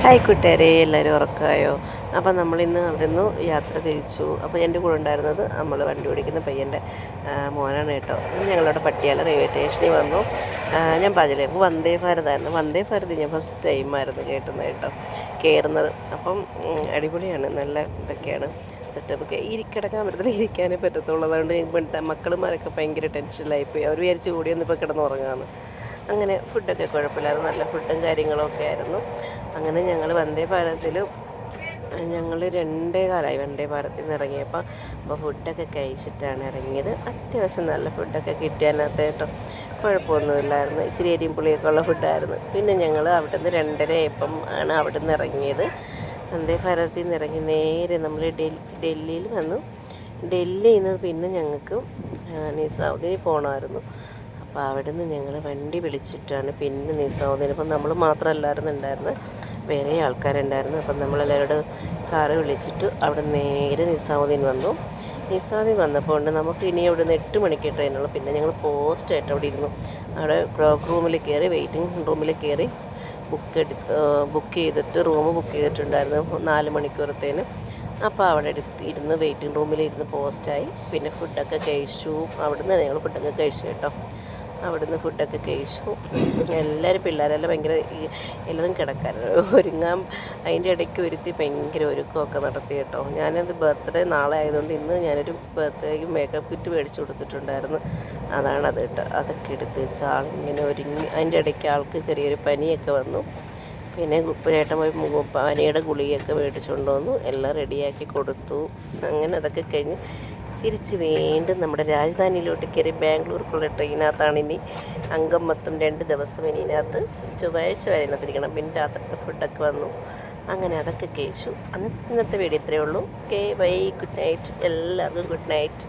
Hi കൂട്ടുകാരെ, എല്ലാവരും ഉറക്കമായോ? അപ്പം നമ്മളിന്ന് അവിടെ നിന്ന് യാത്ര തിരിച്ചു. അപ്പോൾ എൻ്റെ കൂടെ ഉണ്ടായിരുന്നത് നമ്മൾ വണ്ടി ഓടിക്കുന്ന പയ്യൻ്റെ മോനാണ് കേട്ടോ. ഞങ്ങളുടെ പട്ടിയാല റെയിൽവേ സ്റ്റേഷനിൽ വന്നു. ഞാൻ പറഞ്ഞില്ലേ, അപ്പോൾ വന്ദേ ഭാരതായിരുന്നു. വന്ദേ ഭാരത് ഞാൻ ഫസ്റ്റ് ടൈമായിരുന്നു കേട്ടുന്നത് കേട്ടോ, കയറുന്നത്. അപ്പം അടിപൊളിയാണ്, നല്ല ഇതൊക്കെയാണ് സെറ്റപ്പൊക്കെ. കിടക്കാൻ പറ്റത്തില്ല, ഇരിക്കാനേ പറ്റത്തുള്ളൂ. അതുകൊണ്ട് മക്കളുമാരൊക്കെ ഭയങ്കര ടെൻഷനിലായിപ്പോയി. അവർ വിചാരിച്ച് കൂടിയൊന്നും ഇപ്പോൾ കിടന്നുറങ്ങാമെന്ന്. അങ്ങനെ ഫുഡൊക്കെ കുഴപ്പമില്ലായിരുന്നു, നല്ല ഫുഡും കാര്യങ്ങളൊക്കെ ആയിരുന്നു. അങ്ങനെ ഞങ്ങൾ വന്ദേ ഭാരതത്തിൽ ഞങ്ങൾ 2:15 വന്ദേ ഭാരതിൽ നിന്ന് ഇറങ്ങിയപ്പോൾ ഫുഡൊക്കെ കഴിച്ചിട്ടാണ് ഇറങ്ങിയത്. അത്യാവശ്യം നല്ല ഫുഡൊക്കെ കിട്ടിയതിനകത്ത് കേട്ടോ, കുഴപ്പമൊന്നുമില്ലായിരുന്നു. ഇച്ചിരി എരിയും പുളിയൊക്കെ ഉള്ള ഫുഡായിരുന്നു. പിന്നെ ഞങ്ങൾ അവിടെ നിന്ന് 2:30 ആയപ്പം ആണ് അവിടെ നിന്ന് ഇറങ്ങിയത്. വന്ദേ ഭാരതത്തിൽ നിന്ന് ഇറങ്ങി നേരെ നമ്മൾ ഡൽഹിയിൽ വന്നു. ഡൽഹിയിൽ നിന്ന് പിന്നെ ഞങ്ങൾക്ക് നിസാമുദ്ദീനിൽ പോകണമായിരുന്നു. അപ്പോൾ അവിടെ നിന്ന് ഞങ്ങൾ വണ്ടി വിളിച്ചിട്ടാണ് പിന്നെ നിസാമുദ്ദീൻ. അപ്പം നമ്മൾ മാത്രമല്ലായിരുന്നു ഉണ്ടായിരുന്നത്, വേറെ ആൾക്കാരുണ്ടായിരുന്നു. അപ്പം നമ്മളെല്ലാവരോട് കാറ് വിളിച്ചിട്ട് അവിടെ നേരെ നിസാമുദ്ദീൻ വന്നു. നിസാമുദ്ദീൻ വന്നപ്പോൾ ഉണ്ട് നമുക്ക് ഇനി അവിടെ നിന്ന് 8 മണിക്ക് ട്രെയിനുള്ളൂ. പിന്നെ ഞങ്ങൾ പോസ്റ്റായിട്ട് അവിടെ ഇരുന്നു. അവിടെ ക്ലോക്ക് റൂമിൽ കയറി, വെയിറ്റിംഗ് റൂമിൽ കയറി ബുക്ക് ചെയ്തിട്ട് റൂം ബുക്ക് ചെയ്തിട്ടുണ്ടായിരുന്നു 4 മണിക്കൂറത്തേന്. അപ്പോൾ അവിടെ ഇരുന്ന് വെയിറ്റിംഗ് റൂമിൽ ഇരുന്ന് പോസ്റ്റായി. പിന്നെ ഫുഡൊക്കെ കഴിച്ചു. അവിടെ നിന്ന് ഞങ്ങൾ ഫുഡൊക്കെ കഴിച്ചു കേട്ടോ. അവിടുന്ന് ഫുഡൊക്കെ കഴിച്ചു. എല്ലാവരും പിള്ളേരെല്ലാം ഭയങ്കര എല്ലാവരും കിടക്കാൻ ഒരുങ്ങാൻ അതിൻ്റെ ഇടയ്ക്ക് ഒരുത്തി ഭയങ്കര ഒരുക്കമൊക്കെ നടത്തി കേട്ടോ. ഞാനത് ബർത്ത്ഡേ നാളെ ആയതുകൊണ്ട് ഇന്ന് ഞാനൊരു ബർത്ത്ഡേക്ക് മേക്കപ്പ് കിറ്റ് മേടിച്ച് കൊടുത്തിട്ടുണ്ടായിരുന്നു. അതാണത് കേട്ടോ. അതൊക്കെ എടുത്ത് വെച്ച് ആളിങ്ങനെ ഒരുങ്ങി. അതിൻ്റെ ഇടയ്ക്ക് ആൾക്ക് ചെറിയൊരു പനിയൊക്കെ വന്നു. പിന്നെ ചേട്ടൻ പോയി പനിയുടെ ഗുളികയൊക്കെ മേടിച്ചുകൊണ്ട് വന്നു, എല്ലാം റെഡിയാക്കി കൊടുത്തു. അങ്ങനെ അതൊക്കെ കഴിഞ്ഞ് തിരിച്ച് വീണ്ടും നമ്മുടെ രാജധാനിയിലോട്ട് കയറി. ബാംഗ്ലൂർക്കുള്ള ട്രെയിനകത്താണ് ഇനി അംഗം മൊത്തം 2 ദിവസം ഇനി ഇതിനകത്ത്. ചൊവ്വാഴ്ച വരെ ഇതിനകത്തിരിക്കണം. പിന്നെ രാത്രിയുടെ ഫുഡൊക്കെ വന്നു. അങ്ങനെ അതൊക്കെ കഴിച്ചു. ഇന്നത്തെ വീഡിയോ ഇത്രയേ ഉള്ളൂ. Okay, bye, good night. എല്ലാവർക്കും ഗുഡ് നൈറ്റ്.